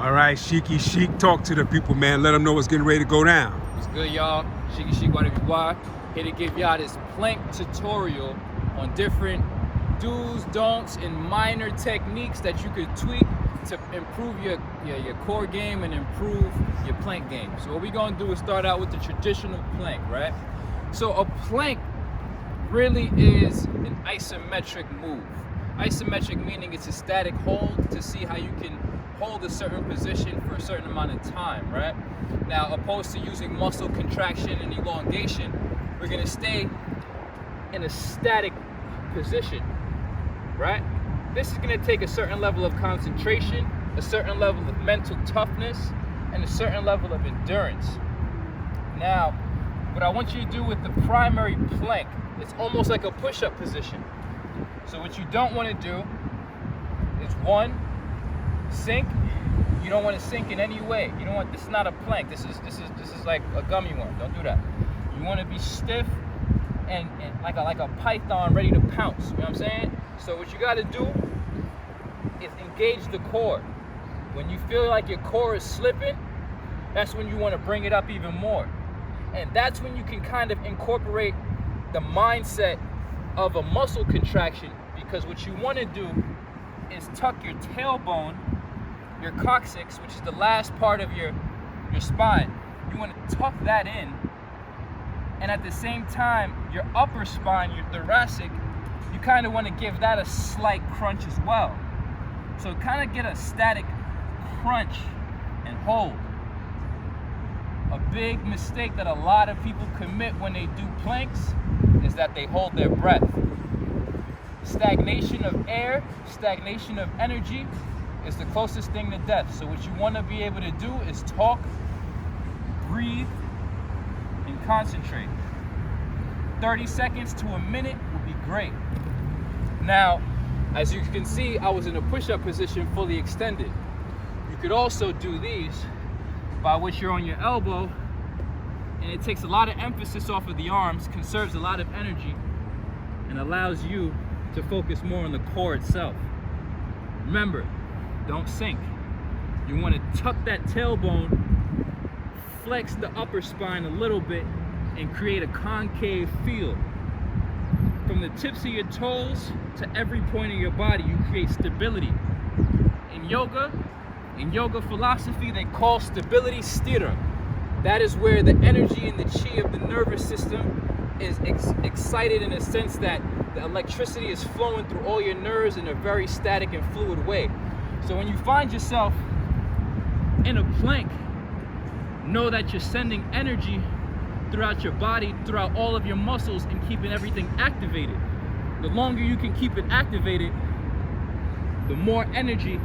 All right, Sheiky Sheik, talk to the people, man. Let them know what's getting ready to go down. What's good, y'all? Sheiky Sheik, whatever you are. Here to give y'all this plank tutorial on different do's, don'ts, and minor techniques that you could tweak to improve your core game and improve your plank game. So what we're gonna do is start out with the traditional plank, right? So a plank really is an isometric move. Isometric meaning it's a static hold to see how you can hold a certain position for a certain amount of time, right? Now, opposed to using muscle contraction and elongation, we're gonna stay in a static position, right? This is gonna take a certain level of concentration, a certain level of mental toughness, and a certain level of endurance. Now, what I want you to do with the primary plank, it's almost like a push-up position. So what you don't want to do is one, sink. You don't want to sink in any way. You don't want, this is not a plank. This is like a gummy worm. Don't do that. You want to be stiff and like a python ready to pounce. You know what I'm saying? So what you got to do is engage the core. When you feel like your core is slipping, that's when you want to bring it up even more. And that's when you can kind of incorporate the mindset of a muscle contraction, because what you want to do is tuck your tailbone, your coccyx, which is the last part of your spine. You want to tuck that in, and at the same time, your upper spine, your thoracic, you kind of want to give that a slight crunch as well. So kind of get a static crunch and hold. A big mistake that a lot of people commit when they do planks is that they hold their breath. Stagnation of air, stagnation of energy is the closest thing to death. So what you want to be able to do is talk, breathe, and concentrate. 30 seconds to a minute would be great. Now, as you can see, I was in a push-up position fully extended. You could also do these, by which you're on your elbow, and it takes a lot of emphasis off of the arms, conserves a lot of energy, and allows you to focus more on the core itself. Remember, don't sink. You want to tuck that tailbone, flex the upper spine a little bit, and create a concave feel. From the tips of your toes to every point of your body, you create stability. In yoga philosophy, they call stability sthira. That is where the energy and the chi of the nervous system is excited, in a sense that the electricity is flowing through all your nerves in a very static and fluid way. So when you find yourself in a plank, know that you're sending energy throughout your body, throughout all of your muscles, and keeping everything activated. The longer you can keep it activated, the more energy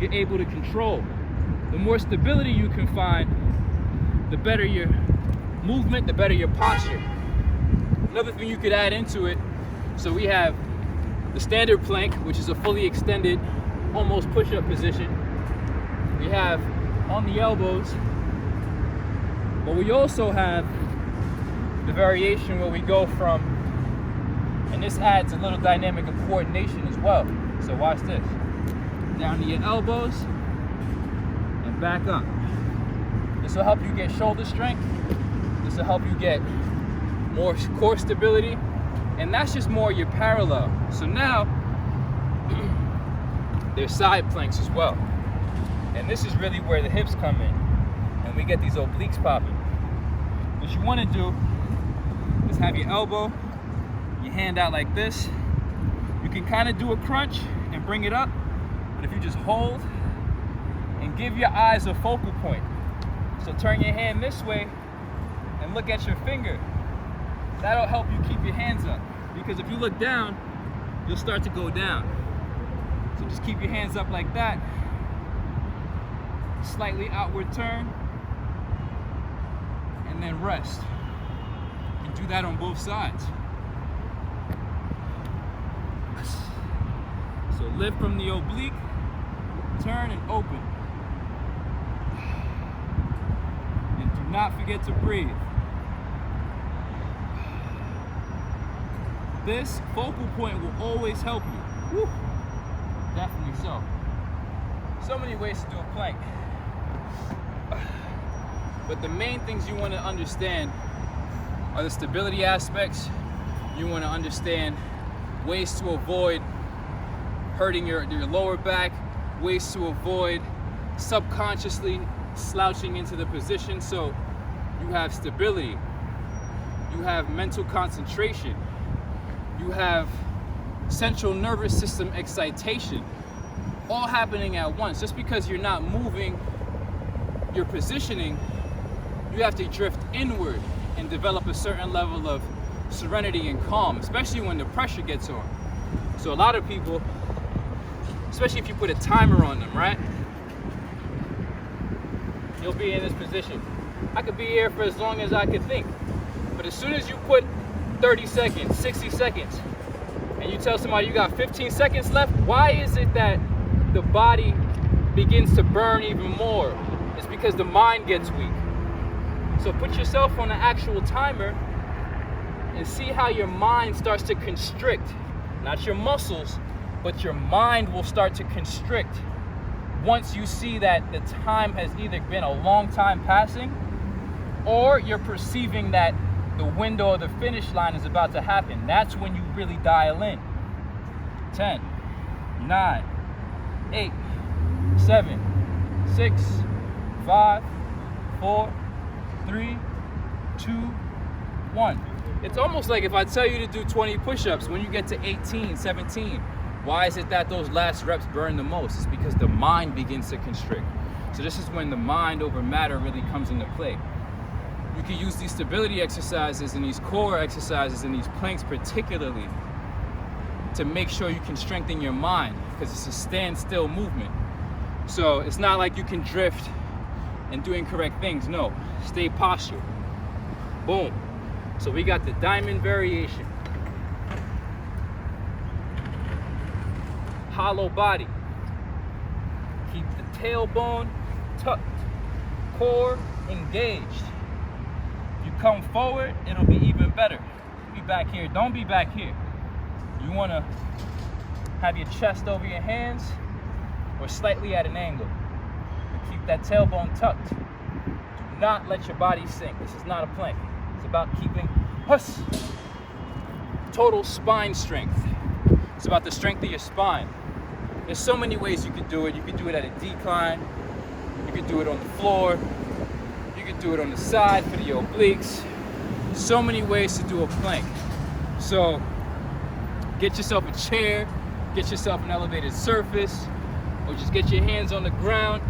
you're able to control. The more stability you can find, the better your movement, the better your posture. Another thing you could add into it, so we have the standard plank, which is a fully extended, almost push-up position. We have on the elbows, but we also have the variation where we go from, and this adds a little dynamic of coordination as well. So watch this. Down to your elbows and back up. This will help you get shoulder strength. This will help you get more core stability. And that's just more your parallel. So now, there's side planks as well. And this is really where the hips come in. And we get these obliques popping. What you want to do is have your elbow, your hand out like this. You can kind of do a crunch and bring it up. But if you just hold and give your eyes a focal point. So turn your hand this way and look at your finger. That'll help you keep your hands up. Because if you look down, you'll start to go down. So just keep your hands up like that. Slightly outward turn. And then rest. And do that on both sides. So lift from the oblique, turn and open. And do not forget to breathe. This focal point will always help you. Woo. Definitely so. So many ways to do a plank. But the main things you want to understand are the stability aspects. You want to understand ways to avoid hurting your lower back, ways to avoid subconsciously slouching into the position. So you have stability, you have mental concentration, you have central nervous system excitation, all happening at once. Just because you're not moving your positioning, you have to drift inward and develop a certain level of serenity and calm, especially when the pressure gets on. So a lot of people, especially if you put a timer on them, right? You'll be in this position. I could be here for as long as I could think. But as soon as you put 30 seconds, 60 seconds, and you tell somebody you got 15 seconds left, why is it that the body begins to burn even more? It's because the mind gets weak. So put yourself on an actual timer and see how your mind starts to constrict. Not your muscles, but your mind will start to constrict once you see that the time has either been a long time passing or you're perceiving that the window of the finish line is about to happen. That's when you really dial in. 10, 9, 8, 7, 6, 5, 4, 3, 2, 1. It's almost like if I tell you to do 20 push-ups, when you get to 18, 17, why is it that those last reps burn the most? It's because the mind begins to constrict. So this is when the mind over matter really comes into play. You can use these stability exercises and these core exercises and these planks particularly to make sure you can strengthen your mind, because it's a standstill movement. So it's not like you can drift and do incorrect things. No, stay postured. Boom. So we got the diamond variation. Hollow body. Keep the tailbone tucked, core engaged. You come forward, it'll be even better. Be back here. Don't be back here. You want to have your chest over your hands or slightly at an angle. And keep that tailbone tucked. Do not let your body sink. This is not a plank. It's about keeping total spine strength. It's about the strength of your spine. There's so many ways you could do it. You could do it at a decline. You could do it on the floor. You could do it on the side for the obliques. So many ways to do a plank. So get yourself a chair, get yourself an elevated surface, or just get your hands on the ground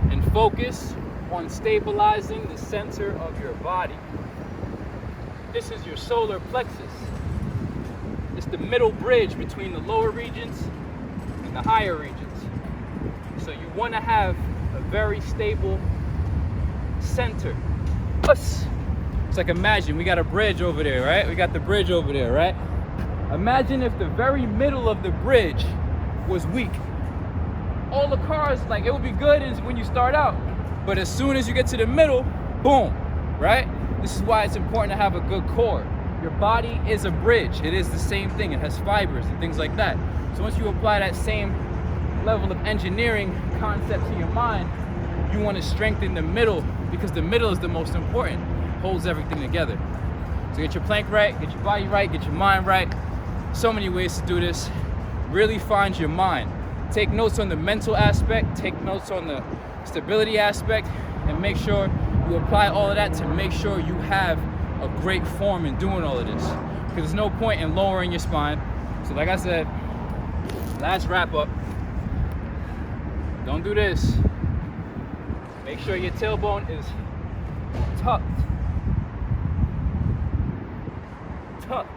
and focus on stabilizing the center of your body. This is your solar plexus. It's the middle bridge between the lower regions and the higher regions. So you want to have a very stable center. It's like, imagine we got a bridge over there, right? We got the bridge over there, right? Imagine if the very middle of the bridge was weak. All the cars, like, it would be good when you start out, but as soon as you get to the middle, boom, right? This is why it's important to have a good core. Your body is a bridge. It is the same thing. It has fibers and things like that. So once you apply that same level of engineering concept to your mind, you want to strengthen the middle, because the middle is the most important. Holds everything together. So get your plank right, get your body right, get your mind right. So many ways to do this. Really find your mind. Take notes on the mental aspect, take notes on the stability aspect, and make sure you apply all of that to make sure you have a great form in doing all of this. Because there's no point in lowering your spine. So like I said, last wrap up. Don't do this. Make sure your tailbone is tucked. Tucked.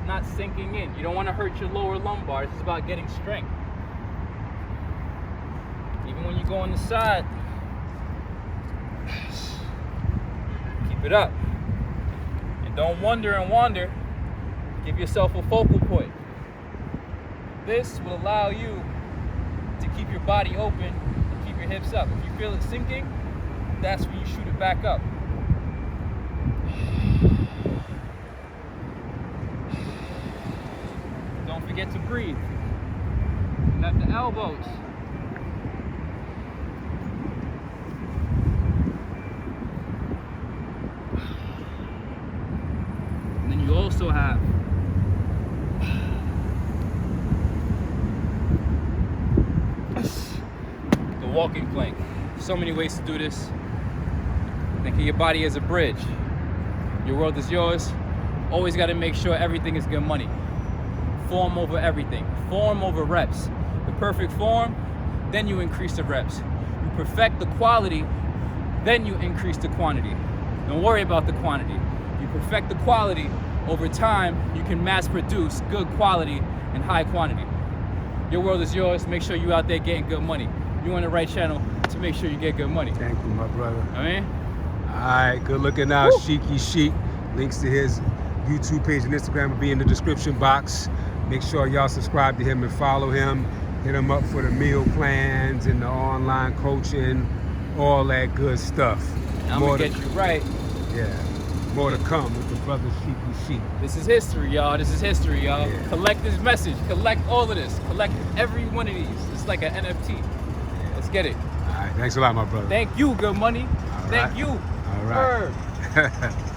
Not sinking in. You don't want to hurt your lower lumbar. This is about getting strength. Even when you go on the side, keep it up. And don't wonder and wander. Give yourself a focal point. This will allow you to keep your body open and keep your hips up. If you feel it sinking, that's when you shoot it back up. Don't forget to breathe. Got the elbows. And then you also have the walking plank. So many ways to do this. Think of your body as a bridge. Your world is yours. Always got to make sure everything is good money. Form over everything. Form over reps. The perfect form, then you increase the reps. You perfect the quality, then you increase the quantity. Don't worry about the quantity. You perfect the quality, over time, you can mass produce good quality and high quantity. Your world is yours. Make sure you out there getting good money. You're on the right channel to make sure you get good money. Thank you, my brother. I mean? All right, good looking out, Sheiky Sheik. Links to his YouTube page and Instagram will be in the description box. Make sure y'all subscribe to him and follow him. Hit him up for the meal plans and the online coaching, all that good stuff. I'm gonna get you right. Yeah, more to come with the brother Sheiky Sheik. This is history, y'all. This is history, y'all. Yeah. Collect this message. Collect all of this. Collect every one of these. It's like an NFT. Let's get it. All right, thanks a lot, my brother. Thank you, good money. All Thank right. you. All right. Bird.